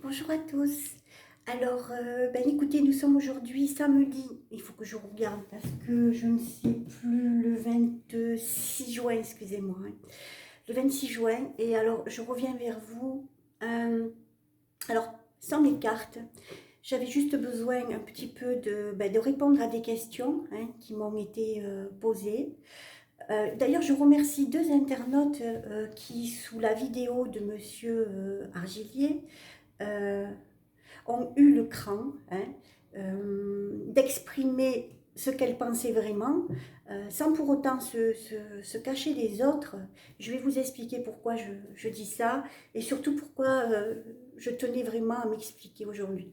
Bonjour à tous. Alors, écoutez, nous sommes aujourd'hui samedi. Il faut que je regarde parce que je ne sais plus le 26 juin, excusez-moi, hein. Le 26 juin. Et alors, je reviens vers vous. euh, alors, sans mes cartes, j'avais juste besoin un petit peu de répondre à des questions hein, qui m'ont été posées. D'ailleurs, je remercie deux internautes qui, sous la vidéo de Monsieur Argilier, euh, ont eu le cran hein, d'exprimer ce qu'elles pensaient vraiment, sans pour autant se cacher des autres. Je vais vous expliquer pourquoi je dis ça et surtout pourquoi je tenais vraiment à m'expliquer aujourd'hui.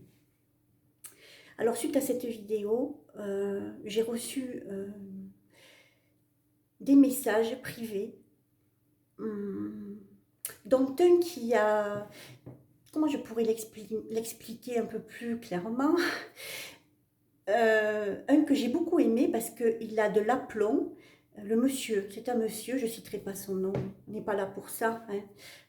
Alors suite à cette vidéo, j'ai reçu des messages privés, hum, dont un qui a, comment je pourrais l'expliquer un peu plus clairement. Un que j'ai beaucoup aimé parce qu'il a de l'aplomb. Le monsieur, c'est un monsieur, je ne citerai pas son nom, on n'est pas là pour ça. Hein.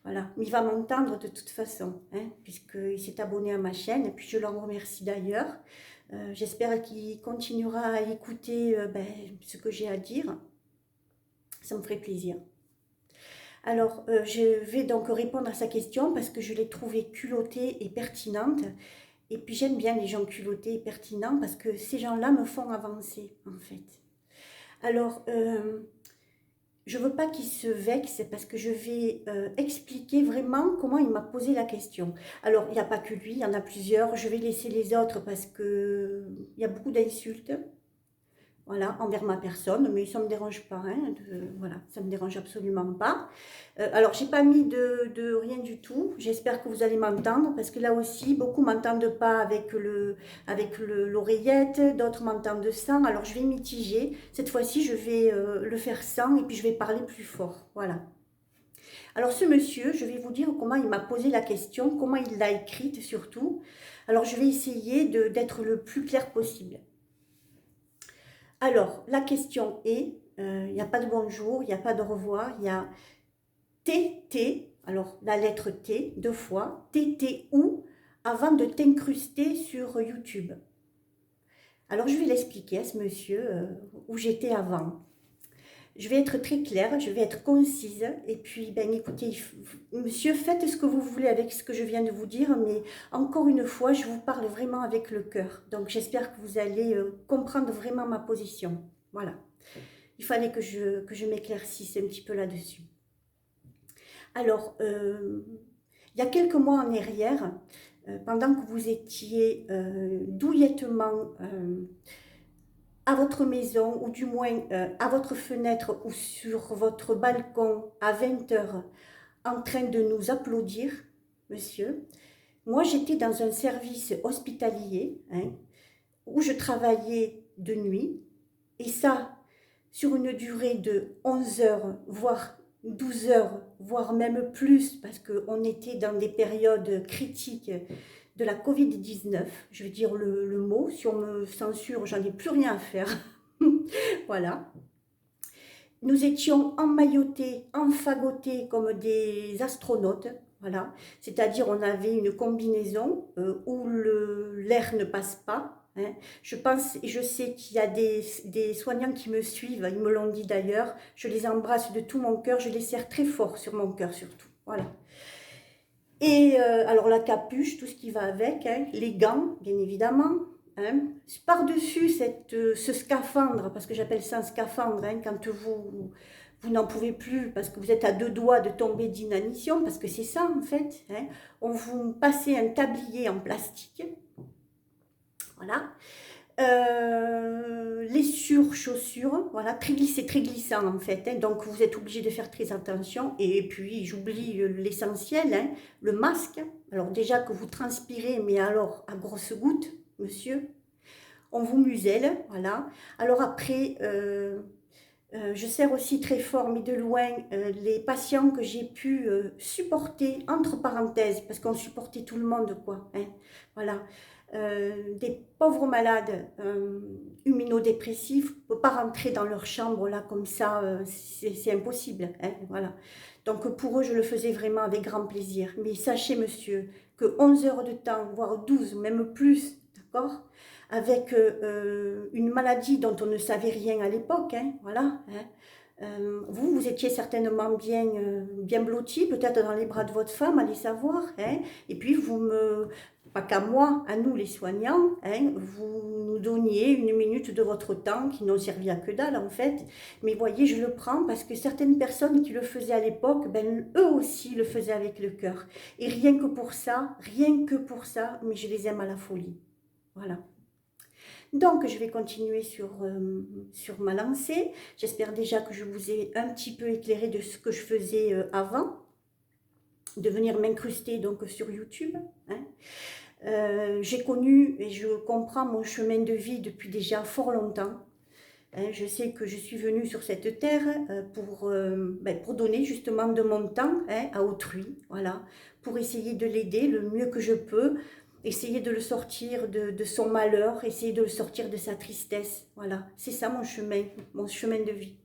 Voilà. Mais il va m'entendre de toute façon, hein, puisqu'il s'est abonné à ma chaîne, et puis je l'en remercie d'ailleurs. J'espère qu'il continuera à écouter ce que j'ai à dire, ça me ferait plaisir. Alors, je vais donc répondre à sa question parce que je l'ai trouvée culottée et pertinente. Et puis j'aime bien les gens culottés et pertinents parce que ces gens-là me font avancer en fait. Alors, je ne veux pas qu'il se vexe parce que je vais expliquer vraiment comment il m'a posé la question. Alors, il n'y a pas que lui, il y en a plusieurs. Je vais laisser les autres parce qu'il y a beaucoup d'insultes. Voilà, envers ma personne, mais ça ne me dérange pas, hein, voilà, ça ne me dérange absolument pas. Alors, j'ai pas mis de rien du tout, j'espère que vous allez m'entendre, parce que là aussi, beaucoup m'entendent pas avec l'oreillette, d'autres m'entendent sans, alors je vais mitiger. Cette fois-ci, je vais le faire sans, et puis je vais parler plus fort, voilà. Alors, ce monsieur, je vais vous dire comment il m'a posé la question, comment il l'a écrite surtout. Alors, je vais essayer d'être le plus clair possible. Alors, la question est, il n'y a pas de bonjour, il n'y a pas de au revoir, il y a TT, alors la lettre T, deux fois, TT où, avant de t'incruster sur YouTube. Alors, je vais l'expliquer à ce monsieur où j'étais avant. Je vais être très claire, je vais être concise, et puis, écoutez, monsieur, faites ce que vous voulez avec ce que je viens de vous dire, mais encore une fois, je vous parle vraiment avec le cœur. Donc, j'espère que vous allez comprendre vraiment ma position. Voilà. Il fallait que je m'éclaircisse un petit peu là-dessus. Alors, il y a quelques mois en arrière, pendant que vous étiez douillettement à votre maison, ou du moins à votre fenêtre ou sur votre balcon à 20 heures, en train de nous applaudir, monsieur, moi j'étais dans un service hospitalier hein, où je travaillais de nuit, et ça sur une durée de 11 heures, voire 12 heures, voire même plus, parce qu'on était dans des périodes critiques de la Covid-19. Je vais dire le mot, si on me censure, j'en ai plus rien à faire. Voilà. Nous étions emmaillotés, enfagotés comme des astronautes. Voilà. C'est-à-dire on avait une combinaison où l'air ne passe pas. Hein. Je pense et je sais qu'il y a des soignants qui me suivent, ils me l'ont dit d'ailleurs. Je les embrasse de tout mon cœur, je les serre très fort sur mon cœur surtout. Voilà. Et alors la capuche, tout ce qui va avec, hein, les gants, bien évidemment. Hein. Par-dessus ce scaphandre, parce que j'appelle ça un scaphandre, hein, quand vous n'en pouvez plus, parce que vous êtes à deux doigts de tomber d'inanition, parce que c'est ça en fait. Hein. On vous passez un tablier en plastique. Voilà. Les surchaussures, voilà, c'est très glissant en fait, hein, donc vous êtes obligé de faire très attention. Et puis j'oublie l'essentiel, hein, le masque. Alors déjà que vous transpirez, mais alors à grosses gouttes, monsieur, on vous muselle, voilà. Alors après, je serre aussi très fort, mais de loin, les patients que j'ai pu supporter, entre parenthèses, parce qu'on supportait tout le monde, quoi, hein, voilà. Des pauvres malades immunodépressifs, on ne peut pas rentrer dans leur chambre là comme ça, c'est impossible, hein, voilà. Donc pour eux, je le faisais vraiment avec grand plaisir. Mais sachez, monsieur, que 11 heures de temps, voire 12, même plus, d'accord, avec une maladie dont on ne savait rien à l'époque, hein, voilà, hein. Vous étiez certainement bien blotti, peut-être dans les bras de votre femme, allez savoir, hein, et puis pas qu'à moi, à nous les soignants, hein, vous nous donniez une minute de votre temps qui n'ont servi à que dalle en fait, mais voyez, je le prends parce que certaines personnes qui le faisaient à l'époque, ben, eux aussi le faisaient avec le cœur, et rien que pour ça, mais je les aime à la folie, voilà. Donc, je vais continuer sur ma lancée. J'espère déjà que je vous ai un petit peu éclairé de ce que je faisais avant, de venir m'incruster donc sur YouTube. Hein. J'ai connu et je comprends mon chemin de vie depuis déjà fort longtemps. Hein. Je sais que je suis venue sur cette terre pour donner justement de mon temps, hein, à autrui, voilà, pour essayer de l'aider le mieux que je peux, essayer de le sortir de son malheur, essayer de le sortir de sa tristesse. Voilà, c'est ça mon chemin de vie.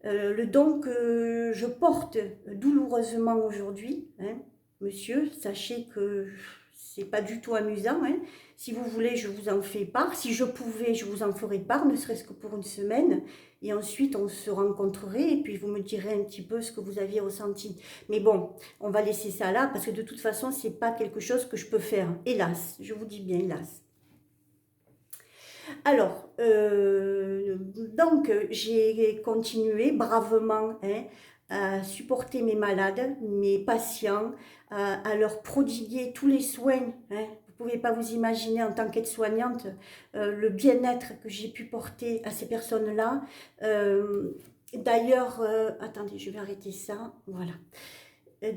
Le don que je porte douloureusement aujourd'hui, hein, monsieur, sachez que c'est pas du tout amusant. Hein. Si vous voulez, je vous en fais part. Si je pouvais, je vous en ferais part, ne serait-ce que pour une semaine. Et ensuite, on se rencontrerait et puis vous me direz un petit peu ce que vous aviez ressenti. Mais bon, on va laisser ça là parce que de toute façon, c'est pas quelque chose que je peux faire. Hélas, je vous dis bien hélas. Alors, donc, j'ai continué bravement, hein, à supporter mes malades, mes patients, à leur prodiguer tous les soins. Hein. Vous ne pouvez pas vous imaginer en tant qu'aide-soignante le bien-être que j'ai pu porter à ces personnes-là. D'ailleurs, attendez, je vais arrêter ça. Voilà.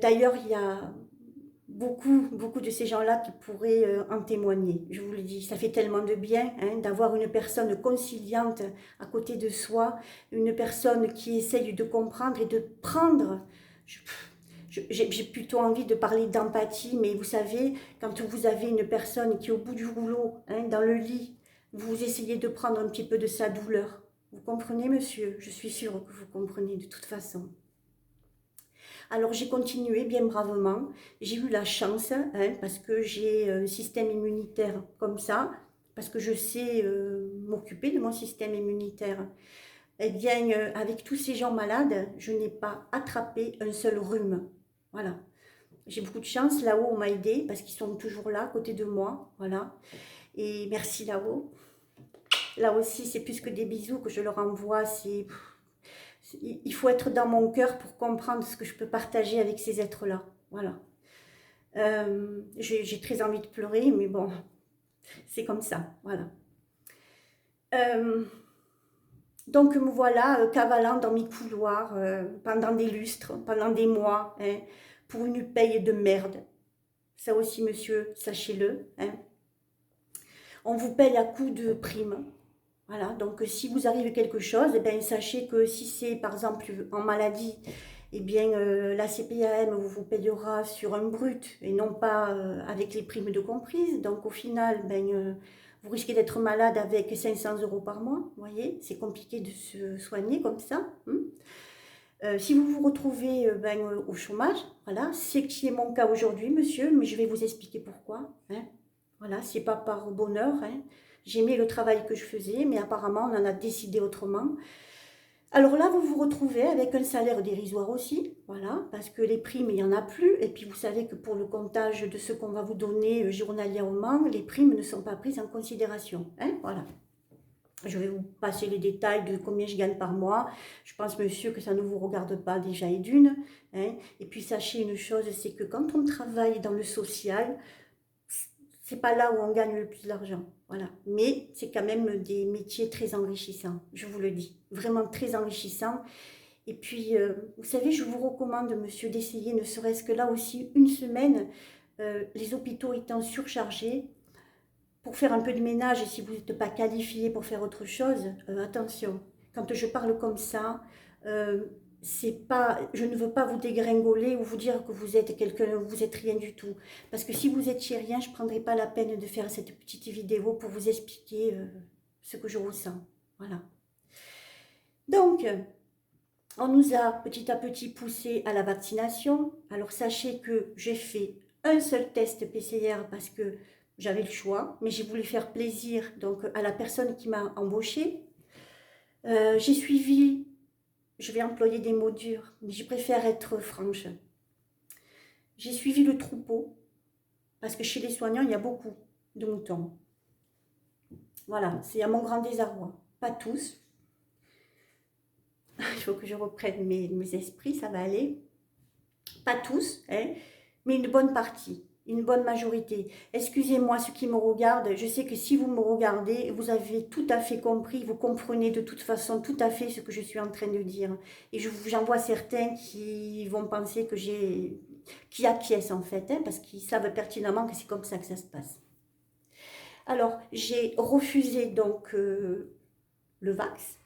D'ailleurs, il y a beaucoup de ces gens-là qui pourraient en témoigner. Je vous le dis, ça fait tellement de bien, hein, d'avoir une personne conciliante à côté de soi, une personne qui essaye de comprendre et de prendre. J'ai plutôt envie de parler d'empathie, mais vous savez, quand vous avez une personne qui est au bout du rouleau, hein, dans le lit, vous essayez de prendre un petit peu de sa douleur. Vous comprenez, monsieur? Je suis sûre que vous comprenez de toute façon. Alors j'ai continué bien bravement, j'ai eu la chance, hein, parce que j'ai un système immunitaire comme ça, parce que je sais m'occuper de mon système immunitaire. Eh bien, avec tous ces gens malades, je n'ai pas attrapé un seul rhume. Voilà. J'ai beaucoup de chance, là-haut on m'a aidé, parce qu'ils sont toujours là, à côté de moi, voilà. Et merci là-haut. Là aussi, c'est plus que des bisous que je leur envoie, il faut être dans mon cœur pour comprendre ce que je peux partager avec ces êtres-là. Voilà. J'ai très envie de pleurer, mais bon, c'est comme ça. Voilà. Donc me voilà cavalant dans mes couloirs pendant des lustres, pendant des mois, hein, pour une paye de merde. Ça aussi, monsieur, sachez-le. Hein. On vous paye à coup de primes. Voilà, donc si vous arrive quelque chose, eh bien, sachez que si c'est par exemple en maladie, eh bien la CPAM vous payera sur un brut et non pas avec les primes de comprise. Donc au final, vous risquez d'être malade avec 500 € par mois. Vous voyez, c'est compliqué de se soigner comme ça. Si vous vous retrouvez au chômage, voilà, c'est qui est mon cas aujourd'hui, monsieur, mais je vais vous expliquer pourquoi. Hein. Voilà, c'est pas par bonheur. Hein. J'aimais le travail que je faisais, mais apparemment, on en a décidé autrement. Alors là, vous vous retrouvez avec un salaire dérisoire aussi, voilà, parce que les primes, il n'y en a plus. Et puis, vous savez que pour le comptage de ce qu'on va vous donner journalièrement, les primes ne sont pas prises en considération. Hein, voilà. Je vais vous passer les détails de combien je gagne par mois. Je pense, monsieur, que ça ne vous regarde pas déjà et d'une. Hein. Et puis, sachez une chose, c'est que quand on travaille dans le social, c'est pas là où on gagne le plus d'argent, voilà. Mais c'est quand même des métiers très enrichissants, je vous le dis, vraiment très enrichissants. Et puis, vous savez, je vous recommande, monsieur, d'essayer, ne serait-ce que là aussi, une semaine, les hôpitaux étant surchargés, pour faire un peu de ménage, et si vous n'êtes pas qualifié pour faire autre chose, attention, quand je parle comme ça, c'est pas, je ne veux pas vous dégringoler ou vous dire que vous êtes quelqu'un, vous êtes rien du tout. Parce que si vous étiez rien, je ne prendrais pas la peine de faire cette petite vidéo pour vous expliquer ce que je ressens. Voilà. Donc, On nous a petit à petit poussé à la vaccination. Alors sachez que j'ai fait un seul test PCR parce que j'avais le choix, mais j'ai voulu faire plaisir donc à la personne qui m'a embauchée. J'ai suivi, je vais employer des mots durs, mais je préfère être franche. J'ai suivi le troupeau parce que chez les soignants, il y a beaucoup de moutons. Voilà, c'est à mon grand désarroi. Pas tous. Il faut que je reprenne mes esprits, ça va aller. Pas tous, hein, mais une bonne partie, une bonne majorité. Excusez-moi ceux qui me regardent, je sais que si vous me regardez, vous avez tout à fait compris, vous comprenez de toute façon tout à fait ce que je suis en train de dire. Et j'en vois certains qui vont penser que qui acquiescent en fait, hein, parce qu'ils savent pertinemment que c'est comme ça que ça se passe. Alors, j'ai refusé donc le Vax.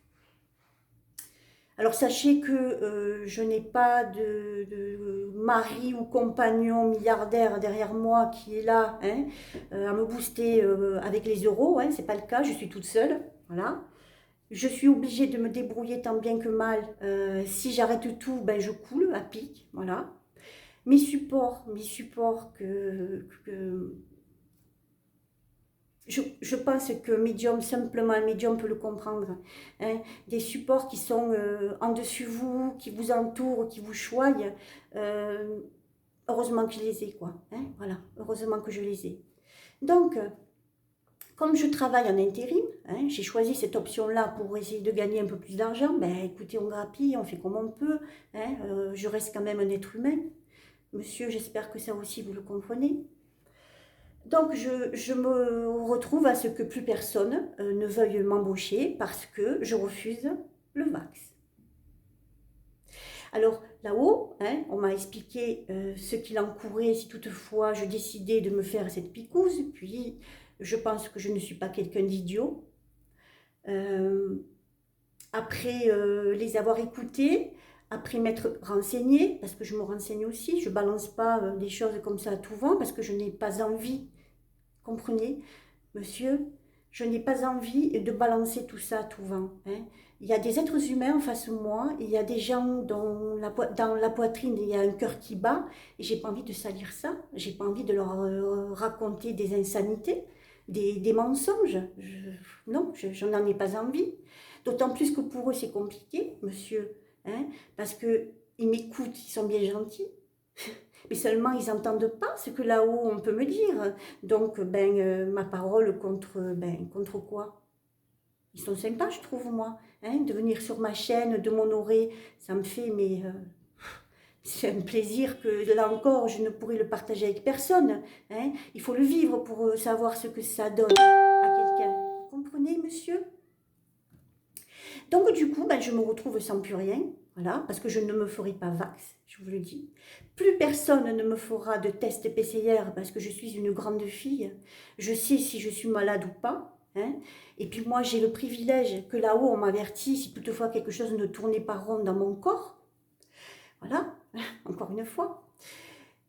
Alors sachez que je n'ai pas de mari ou compagnon milliardaire derrière moi qui est là hein, à me booster avec les euros, hein, c'est pas le cas, je suis toute seule, voilà. Je suis obligée de me débrouiller tant bien que mal. Si j'arrête tout, ben je coule à pic, voilà. Mes supports que je pense que médium, simplement un médium peut le comprendre. Hein. Des supports qui sont en dessus vous, qui vous entourent, qui vous choient. Euh, heureusement que je les ai, quoi. Hein, voilà, heureusement que je les ai. Donc, comme je travaille en intérim, hein, j'ai choisi cette option-là pour essayer de gagner un peu plus d'argent. Ben, écoutez, on grappille, on fait comme on peut. Hein, je reste quand même un être humain. Monsieur, j'espère que ça aussi vous le comprenez. Donc, je me retrouve à ce que plus personne ne veuille m'embaucher parce que je refuse le Vax. Alors, là-haut, hein, on m'a expliqué ce qu'il encourait si toutefois je décidais de me faire cette picouse. Puis, je pense que je ne suis pas quelqu'un d'idiot. Après les avoir écoutés, après m'être renseignée, parce que je me renseigne aussi, je ne balance pas des choses comme ça à tout vent parce que je n'ai pas envie. Comprenez, monsieur, je n'ai pas envie de balancer tout ça à tout vent. Hein. Il y a des êtres humains en face de moi, il y a des gens dans la poitrine, il y a un cœur qui bat, et j'ai pas envie de salir ça, j'ai pas envie de leur raconter des insanités, des mensonges. Non, je n'en ai pas envie. D'autant plus que pour eux c'est compliqué, monsieur, hein, parce qu'ils m'écoutent, ils sont bien gentils. Mais seulement ils n'entendent pas ce que là-haut on peut me dire. Donc, ma parole contre quoi? Ils sont sympas, je trouve, moi. Hein, de venir sur ma chaîne, de m'honorer, ça me fait, mais c'est un plaisir que, là encore, je ne pourrais le partager avec personne. Hein. Il faut le vivre pour savoir ce que ça donne à quelqu'un. Vous comprenez, monsieur? Donc, du coup, je me retrouve sans plus rien. Voilà, parce que je ne me ferai pas vax, je vous le dis. Plus personne ne me fera de test PCR parce que je suis une grande fille. Je sais si je suis malade ou pas. Hein. Et puis moi, j'ai le privilège que là-haut, on m'avertit si toutefois quelque chose ne tournait pas rond dans mon corps. Voilà, encore une fois.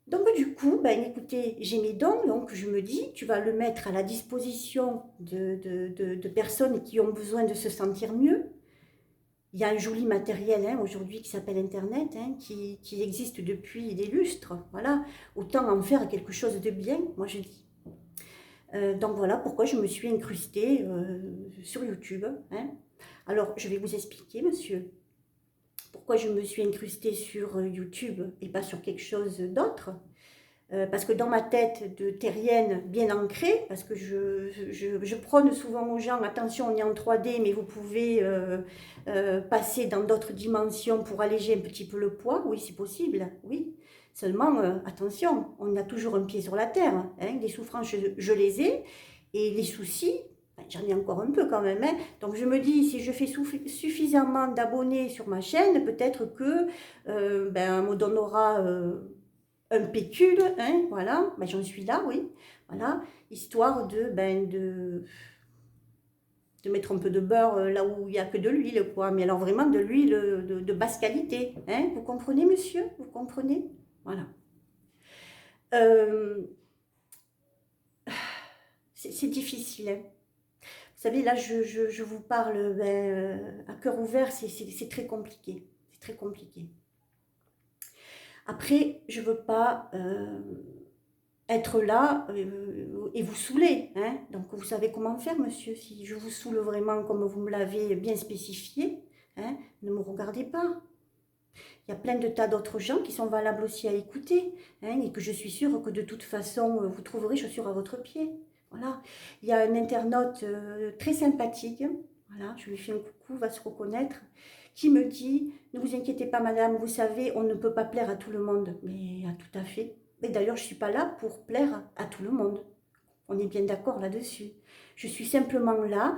Donc du coup, écoutez, j'ai mes dons, donc je me dis, tu vas le mettre à la disposition de personnes qui ont besoin de se sentir mieux. Il y a un joli matériel hein, aujourd'hui qui s'appelle Internet, hein, qui existe depuis des lustres. Voilà, autant en faire quelque chose de bien, moi je dis. Donc voilà pourquoi je me suis incrustée sur YouTube. Hein. Alors je vais vous expliquer, monsieur, pourquoi je me suis incrustée sur YouTube et pas sur quelque chose d'autre. Parce que dans ma tête de terrienne bien ancrée, parce que je prône souvent aux gens, attention on est en 3D, mais vous pouvez passer dans d'autres dimensions pour alléger un petit peu le poids, oui c'est possible, oui. Seulement, attention, on a toujours un pied sur la terre, hein. Les souffrances je les ai, et les soucis, j'en ai encore un peu quand même, hein. Donc je me dis, si je fais suffisamment d'abonnés sur ma chaîne, peut-être que on me donnera un pécule, hein, voilà, j'en suis là, oui, voilà, histoire de mettre un peu de beurre là où il n'y a que de l'huile, quoi, mais alors vraiment de l'huile de basse qualité, hein, vous comprenez, monsieur, vous comprenez, voilà. Euh, c'est difficile, hein. Vous savez, là, je vous parle à cœur ouvert, c'est très compliqué. C'est très compliqué. Après, je ne veux pas être là et vous saouler. Hein. Donc, vous savez comment faire, monsieur. Si je vous saoule vraiment comme vous me l'avez bien spécifié, hein, ne me regardez pas. Il y a plein de tas d'autres gens qui sont valables aussi à écouter. Hein, et que je suis sûre que de toute façon, vous trouverez chaussures à votre pied. Voilà. Il y a un internaute très sympathique. Voilà, je lui fais un coucou, va se reconnaître, qui me dit, ne vous inquiétez pas madame, vous savez, on ne peut pas plaire à tout le monde. Mais tout à fait. Et d'ailleurs, je ne suis pas là pour plaire à tout le monde. On est bien d'accord là-dessus. Je suis simplement là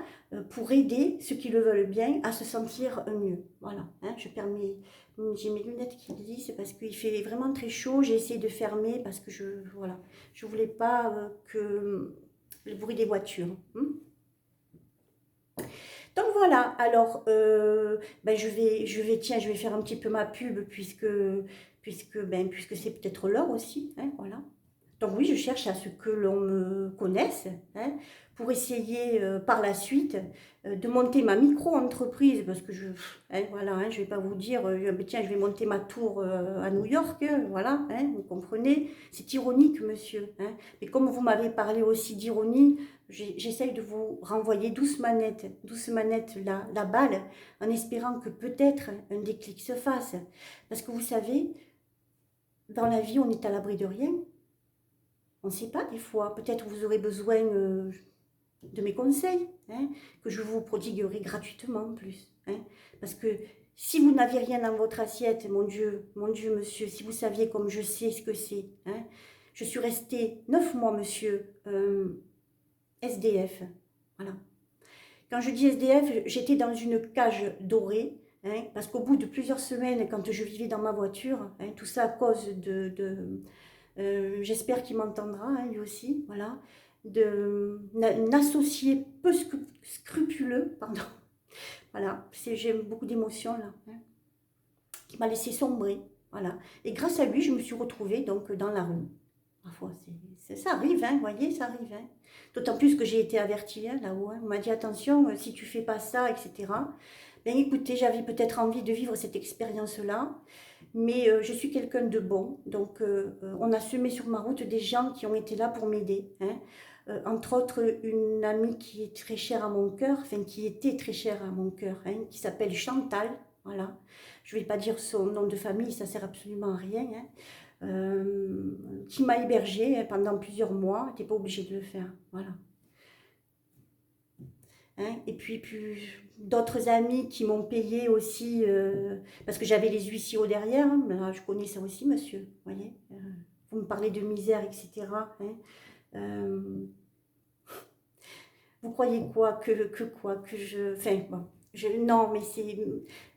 pour aider ceux qui le veulent bien à se sentir mieux. Voilà, hein, j'ai mes lunettes qui glissent parce qu'il fait vraiment très chaud. J'ai essayé de fermer parce que je voulais pas que le bruit des voitures. Donc voilà, alors je vais faire un petit peu ma pub puisque c'est peut-être l'heure aussi, hein, voilà. Donc oui, je cherche à ce que l'on me connaisse, hein, pour essayer par la suite de monter ma micro-entreprise, parce que voilà, hein, je ne vais pas vous dire, tiens, je vais monter ma tour à New York, voilà, hein, vous comprenez, c'est ironique, monsieur. Hein, mais comme vous m'avez parlé aussi d'ironie, j'essaye de vous renvoyer douce manette la balle, en espérant que peut-être un déclic se fasse. Parce que vous savez, dans la vie, on est à l'abri de rien. On ne sait pas des fois, peut-être vous aurez besoin de mes conseils, hein, que je vous prodiguerai gratuitement en plus. Hein, parce que si vous n'aviez rien dans votre assiette, mon Dieu, monsieur, si vous saviez comme je sais ce que c'est. Hein, je suis restée 9 mois, monsieur, SDF. Voilà. Quand je dis SDF, j'étais dans une cage dorée, hein, parce qu'au bout de plusieurs semaines, quand je vivais dans ma voiture, hein, tout ça à cause j'espère qu'il m'entendra, hein, lui aussi, voilà, d'un associé peu scrupuleux, pardon, voilà, j'ai beaucoup d'émotions là, hein, qui m'a laissé sombrer, voilà, et grâce à lui, je me suis retrouvée donc dans la rue. Parfois, ça arrive, hein, vous voyez, ça arrive, hein. D'autant plus que j'ai été avertie, hein, là-haut, hein. On m'a dit attention, si tu fais pas ça, etc. Bien écoutez, j'avais peut-être envie de vivre cette expérience-là, mais je suis quelqu'un de bon, donc on a semé sur ma route des gens qui ont été là pour m'aider, hein. Entre autres, une amie qui est très chère à mon cœur, enfin qui était très chère à mon cœur, hein, qui s'appelle Chantal, voilà. Je ne vais pas dire son nom de famille, ça sert absolument à rien, hein. Qui m'a hébergée, hein, pendant plusieurs mois, n'était pas obligée de le faire, voilà. Hein, et puis d'autres amis qui m'ont payé aussi, parce que j'avais les huissiers au derrière, hein, là, je connais ça aussi, monsieur, vous voyez, vous me parlez de misère, etc. Hein, vous croyez quoi, enfin, bon, non, mais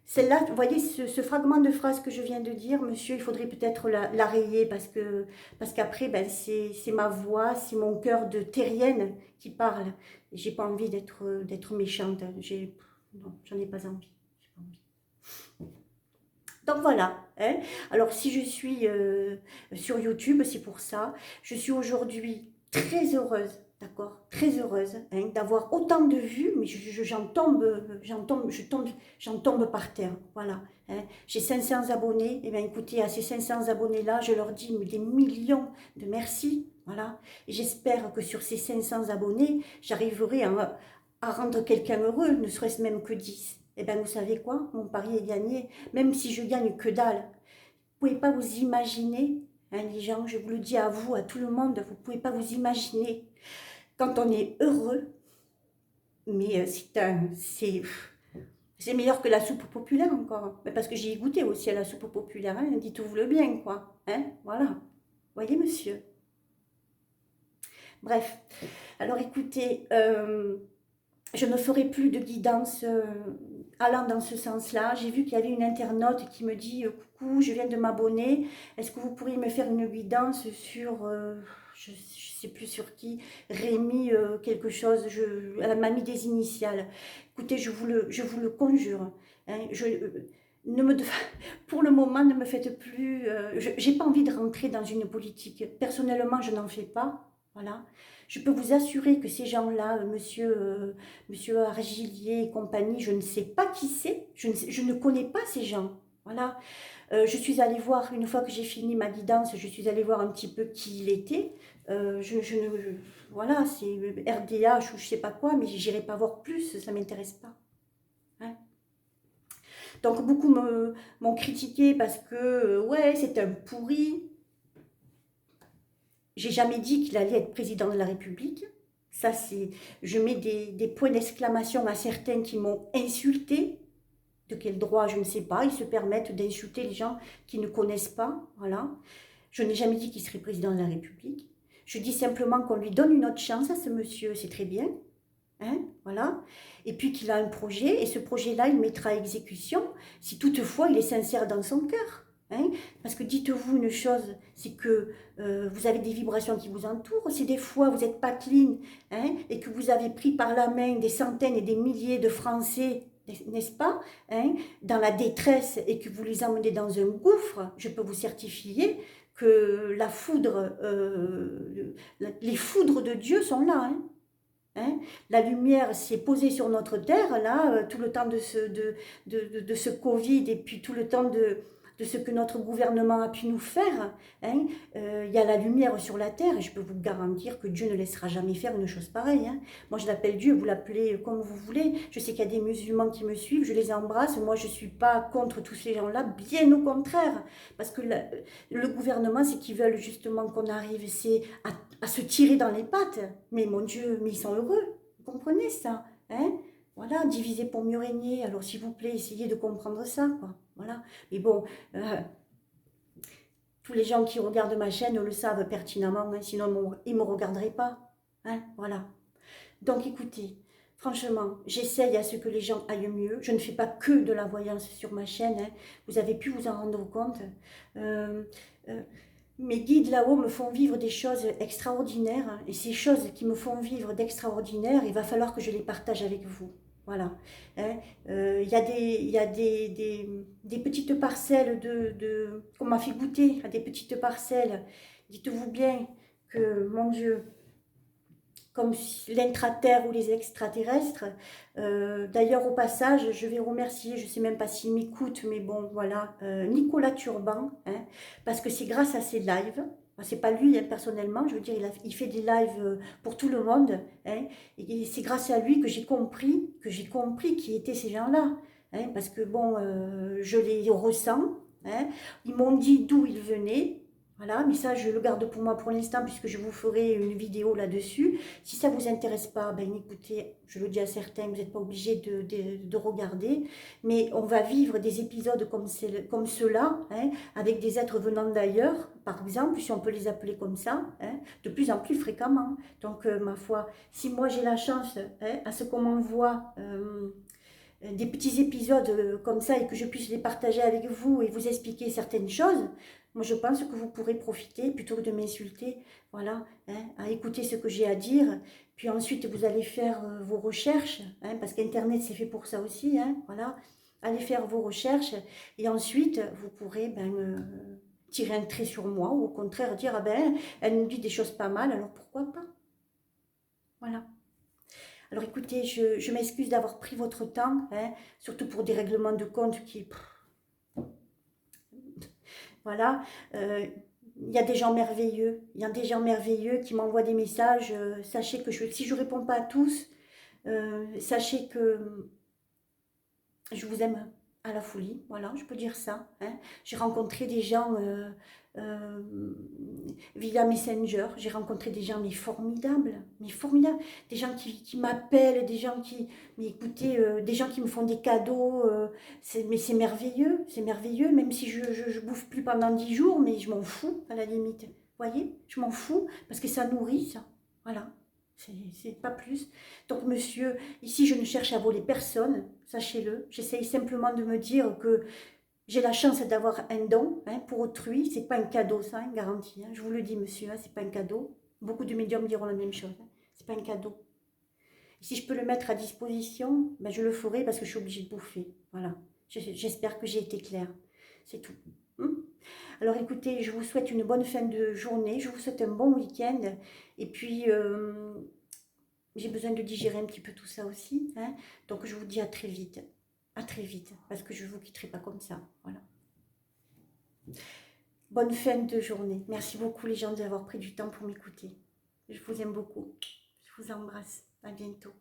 celle-là, vous voyez, ce fragment de phrase que je viens de dire, monsieur, il faudrait peut-être la rayer parce qu'après, ben, c'est ma voix, c'est mon cœur de terrienne qui parle. J'ai pas envie d'être méchante. Non, j'en ai pas envie. J'ai pas envie. Donc voilà. Hein. Alors si je suis sur YouTube, c'est pour ça. Je suis aujourd'hui très heureuse. D'accord, très heureuse, hein, d'avoir autant de vues, mais j'en tombe par terre, voilà. Hein. J'ai 500 abonnés, et bien écoutez, à ces 500 abonnés-là, je leur dis des millions de merci, voilà. Et j'espère que sur ces 500 abonnés, j'arriverai à rendre quelqu'un heureux, ne serait-ce même que 10. Et bien vous savez quoi, mon pari est gagné, même si je gagne que dalle. Vous ne pouvez pas vous imaginer, hein, les gens, je vous le dis à vous, à tout le monde, vous ne pouvez pas vous imaginer. Quand on est heureux, mais c'est meilleur que la soupe populaire encore. Mais parce que j'ai goûté aussi à la soupe populaire, hein, dites-vous le bien, quoi. Hein, voilà. Voyez, monsieur. Bref. Alors, écoutez, je ne ferai plus de guidance allant dans ce sens-là. J'ai vu qu'il y avait une internaute qui me dit « Coucou, je viens de m'abonner. Est-ce que vous pourriez me faire une guidance sur... je ne sais plus sur qui, Rémi quelque chose, elle m'a mis des initiales. Écoutez, je vous le conjure. Hein, pour le moment, ne me faites plus... j'ai pas envie de rentrer dans une politique. Personnellement, je n'en fais pas. Voilà. Je peux vous assurer que ces gens-là, monsieur Argilier et compagnie, je ne sais pas qui c'est. Je ne connais pas ces gens. Voilà. Je suis allée voir, une fois que j'ai fini ma guidance, je suis allée voir un petit peu qui il était. Voilà, c'est RDH ou je sais pas quoi, mais j'irai pas voir plus, ça m'intéresse pas. Hein. Donc beaucoup m'ont critiqué parce que, ouais, c'est un pourri. J'ai jamais dit qu'il allait être président de la République. Ça, c'est, je mets des points d'exclamation à certains qui m'ont insulté. De quel droit, je ne sais pas. Ils se permettent d'insulter les gens qui ne connaissent pas. Voilà. Je n'ai jamais dit qu'il serait président de la République. Je dis simplement qu'on lui donne une autre chance à ce monsieur, c'est très bien. Hein, voilà. Et puis qu'il a un projet, et ce projet-là, il mettra à exécution si toutefois il est sincère dans son cœur. Hein. Parce que dites-vous une chose, c'est que vous avez des vibrations qui vous entourent. Si des fois vous n'êtes pas clean, hein, et que vous avez pris par la main des centaines et des milliers de Français, n'est-ce pas, hein, dans la détresse, et que vous les emmenez dans un gouffre, je peux vous certifier que la foudre, les foudres de Dieu sont là. Hein. Hein, la lumière s'est posée sur notre terre, là, tout le temps de ce Covid et puis tout le temps de ce que notre gouvernement a pu nous faire. Hein, il y a la lumière sur la terre et je peux vous garantir que Dieu ne laissera jamais faire une chose pareille. Hein. Moi, je l'appelle Dieu, vous l'appelez comme vous voulez. Je sais qu'il y a des musulmans qui me suivent, je les embrasse. Moi, je ne suis pas contre tous ces gens-là, bien au contraire. Parce que le gouvernement, c'est qu'ils veulent justement qu'on arrive, c'est à se tirer dans les pattes. Mais mon Dieu, mais ils sont heureux. Vous comprenez ça, hein? Voilà, diviser pour mieux régner. Alors, s'il vous plaît, essayez de comprendre ça, quoi. Voilà. Mais bon, tous les gens qui regardent ma chaîne le savent pertinemment, hein, sinon ils ne me regarderaient pas. Hein? Voilà. Donc, écoutez, franchement, j'essaye à ce que les gens aillent mieux. Je ne fais pas que de la voyance sur ma chaîne. Hein. Vous avez pu vous en rendre compte. Euh, euh, Mes guides là-haut me font vivre des choses extraordinaires. Hein, et ces choses qui me font vivre d'extraordinaire, il va falloir que je les partage avec vous. Voilà. Hein, il y a des petites parcelles qu'on m'a fait goûter, à des petites parcelles. Dites-vous bien que, mon Dieu, comme l'intraterre ou les extraterrestres. D'ailleurs, au passage, je vais remercier, je ne sais même pas s'il m'écoute, mais bon, voilà, Nicolas Turban, hein, parce que c'est grâce à ses lives, c'est pas lui hein, personnellement, je veux dire, il fait des lives pour tout le monde, hein, et c'est grâce à lui que j'ai compris qui étaient ces gens-là, hein, parce que bon, je les ressens, hein, ils m'ont dit d'où ils venaient. Voilà, mais ça, je le garde pour moi pour l'instant, puisque je vous ferai une vidéo là-dessus. Si ça ne vous intéresse pas, ben écoutez, je le dis à certains, vous n'êtes pas obligés de regarder. Mais on va vivre des épisodes comme ceux-là, hein, avec des êtres venant d'ailleurs, par exemple, si on peut les appeler comme ça, hein, de plus en plus fréquemment. Donc, ma foi, si moi j'ai la chance, hein, à ce qu'on m'envoie des petits épisodes comme ça et que je puisse les partager avec vous et vous expliquer certaines choses, moi je pense que vous pourrez profiter plutôt que de m'insulter, voilà, hein, à écouter ce que j'ai à dire. Puis ensuite vous allez faire vos recherches, hein, parce qu'Internet c'est fait pour ça aussi, hein, voilà. Allez faire vos recherches et ensuite vous pourrez tirer un trait sur moi ou au contraire dire ah ben elle nous dit des choses pas mal, alors pourquoi pas, voilà. Alors écoutez, je m'excuse d'avoir pris votre temps, hein, surtout pour des règlements de compte qui... Voilà, il y a des gens merveilleux, il y a des gens merveilleux qui m'envoient des messages. Sachez que si je ne réponds pas à tous, sachez que je vous aime à la folie, voilà, je peux dire ça. Hein. J'ai rencontré des gens euh, via Messenger, j'ai rencontré des gens mais formidables, des gens qui m'appellent, des gens qui, mais écoutez, des gens qui me font des cadeaux, mais c'est merveilleux, même si je bouffe plus pendant 10 jours, mais je m'en fous à la limite, vous voyez, je m'en fous parce que ça nourrit ça, voilà. C'est pas plus. Donc, monsieur, ici, je ne cherche à voler personne, sachez-le. J'essaye simplement de me dire que j'ai la chance d'avoir un don hein, pour autrui. C'est pas un cadeau, ça, une garantie. Hein. Je vous le dis, monsieur, hein, c'est pas un cadeau. Beaucoup de médiums diront la même chose. Hein. C'est pas un cadeau. Et si je peux le mettre à disposition, ben, je le ferai parce que je suis obligée de bouffer. Voilà. J'espère que j'ai été claire. C'est tout. Alors écoutez, je vous souhaite une bonne fin de journée, je vous souhaite un bon week-end et puis j'ai besoin de digérer un petit peu tout ça aussi. Hein. Donc je vous dis à très vite, parce que je ne vous quitterai pas comme ça. Voilà. Bonne fin de journée. Merci beaucoup les gens d'avoir pris du temps pour m'écouter. Je vous aime beaucoup. Je vous embrasse. À bientôt.